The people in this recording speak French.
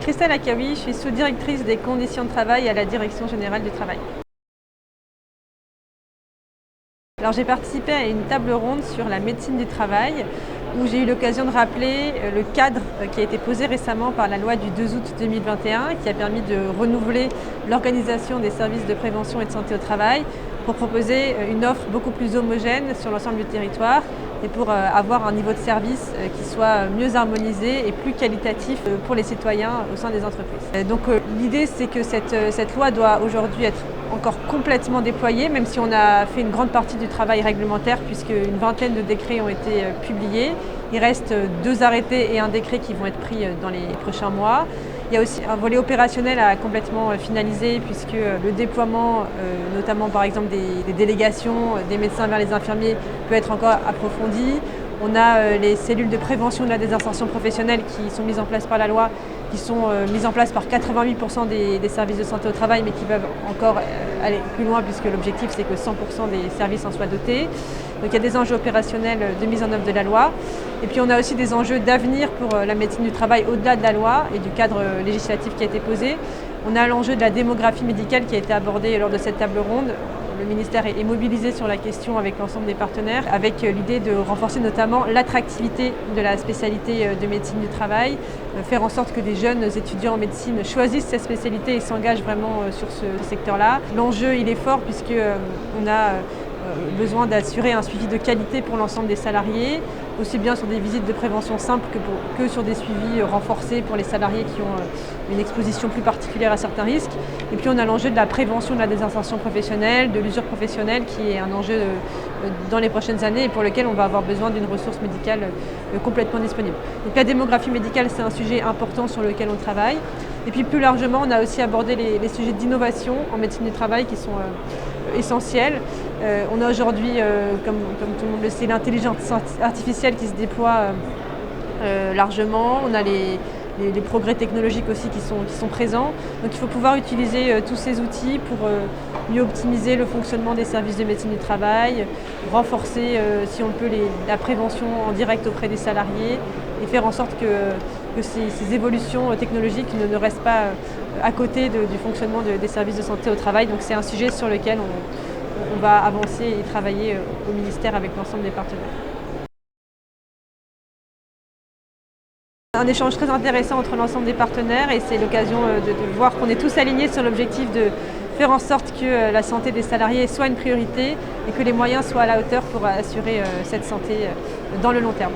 Christelle Akaoui, je suis sous-directrice des conditions de travail à la Direction générale du travail. Alors j'ai participé à une table ronde sur la médecine du travail où j'ai eu l'occasion de rappeler le cadre qui a été posé récemment par la loi du 2 août 2021 qui a permis de renouveler l'organisation des services de prévention et de santé au travail pour proposer une offre beaucoup plus homogène sur l'ensemble du territoire et pour avoir un niveau de service qui soit mieux harmonisé et plus qualitatif pour les citoyens au sein des entreprises. Donc l'idée c'est que cette loi doit aujourd'hui être encore complètement déployée, même si on a fait une grande partie du travail réglementaire puisque une vingtaine de décrets ont été publiés. Il reste 2 arrêtés et un décret qui vont être pris dans les prochains mois. Il y a aussi un volet opérationnel à complètement finaliser puisque le déploiement, notamment par exemple des délégations des médecins vers les infirmiers, peut être encore approfondi. On a les cellules de prévention de la désinsertion professionnelle qui sont mises en place par la loi, qui sont mises en place par 88% des services de santé au travail, mais qui peuvent encore aller plus loin puisque l'objectif c'est que 100% des services en soient dotés. Donc il y a des enjeux opérationnels de mise en œuvre de la loi. Et puis on a aussi des enjeux d'avenir pour la médecine du travail au-delà de la loi et du cadre législatif qui a été posé. On a l'enjeu de la démographie médicale qui a été abordé lors de cette table ronde. Le ministère est mobilisé sur la question avec l'ensemble des partenaires, avec l'idée de renforcer notamment l'attractivité de la spécialité de médecine du travail, faire en sorte que les jeunes étudiants en médecine choisissent cette spécialité et s'engagent vraiment sur ce secteur-là. L'enjeu, il est fort puisqu'on a besoin d'assurer un suivi de qualité pour l'ensemble des salariés, aussi bien sur des visites de prévention simples que sur des suivis renforcés pour les salariés qui ont une exposition plus particulière à certains risques. Et puis on a l'enjeu de la prévention de la désinsertion professionnelle, de l'usure professionnelle qui est un enjeu dans les prochaines années et pour lequel on va avoir besoin d'une ressource médicale complètement disponible. Donc la démographie médicale, c'est un sujet important sur lequel on travaille. Et puis plus largement, on a aussi abordé les sujets d'innovation en médecine du travail qui sont essentiels. On a aujourd'hui, comme tout le monde le sait, l'intelligence artificielle qui se déploie largement. On a les progrès technologiques aussi qui sont présents. Donc il faut pouvoir utiliser tous ces outils pour mieux optimiser le fonctionnement des services de médecine du travail, renforcer, si on peut, la prévention en direct auprès des salariés et faire en sorte que ces évolutions technologiques ne restent pas à côté du fonctionnement des services de santé au travail. Donc c'est un sujet sur lequel on va avancer et travailler au ministère avec l'ensemble des partenaires. Un échange très intéressant entre l'ensemble des partenaires et c'est l'occasion de voir qu'on est tous alignés sur l'objectif de faire en sorte que la santé des salariés soit une priorité et que les moyens soient à la hauteur pour assurer cette santé dans le long terme.